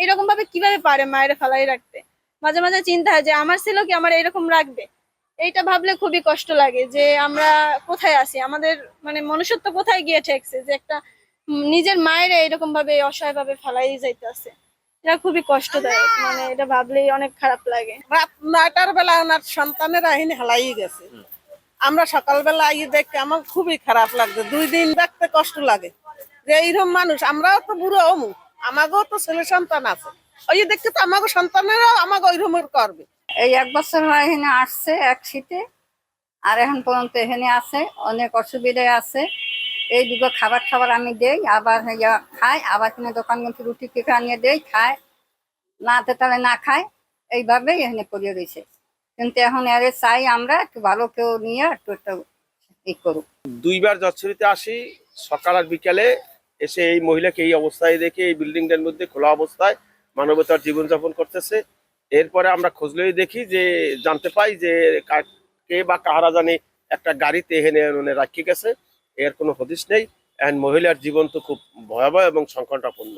এরকম ভাবে কিভাবে পারে মায়ের ফালাই রাখতে। মাঝে মাঝে চিন্তা হয় যে আমার ছিল কি আমার এরকম রাখবে। এইটা ভাবলে খুবই কষ্ট লাগে যে আমরা কোথায় আছি, আমাদের মানে মনুষ্যত্ব কোথায় গিয়ে ঠেকছে যে একটা নিজের মায়ের এরকম ভাবে অসহায় ভাবে ফালাই যাইতেছে। এটা খুবই কষ্টদায়ক, মানে এটা ভাবলেই অনেক খারাপ লাগে। রাত 9টার বেলা ওনার সন্তানেরা এনে হালাই গেছে। আমরা সকালবেলা দেখে আমার খুবই খারাপ লাগছে, 2 দিন দেখতে কষ্ট লাগে যে এইরকম মানুষ। আমরাও তো বুড়ো হমু, আমাকেও তো ছেলে সন্তান আছে, ওই দেখতে তো আমাকে সন্তানেরাও আমাকে ওইরকম করবে। এই 1 বছর হয় এখানে আসছে এক শীতে, আর এখন পর্যন্ত এখানে আছে, অনেক অসুবিধায় আছে। এই দুটো খাবার আমি দেই, আবার খাই, আবার কিনে দোকান থেকে রুটি কেটে আনিয়ে দেই, খায়, না তাহলে না খায়, এইভাবেই এখানে পড়ে রয়েছে। কিন্তু এখন এর চাই আমরা একটু ভালো কেউ নিয়ে একটু একটা ই করুক। 2বার জজছড়িতে আসি, সকাল আর বিকালে। এসে এই মহিলাকে এই অবস্থায় দেখে এই বিল্ডিংটার মধ্যে খোলা অবস্থায় মানবতার জীবনযাপন করতেছে। এরপরে আমরা খুঁজলেই দেখি যে জানতে পাই যে কে বা কাহারা জানি একটা গাড়িতে এখানে রাখি গেছে, এর কোনো হদিস নেই। মহিলার জীবন তো খুব ভয়াবহ এবং সংকটাপন্ন।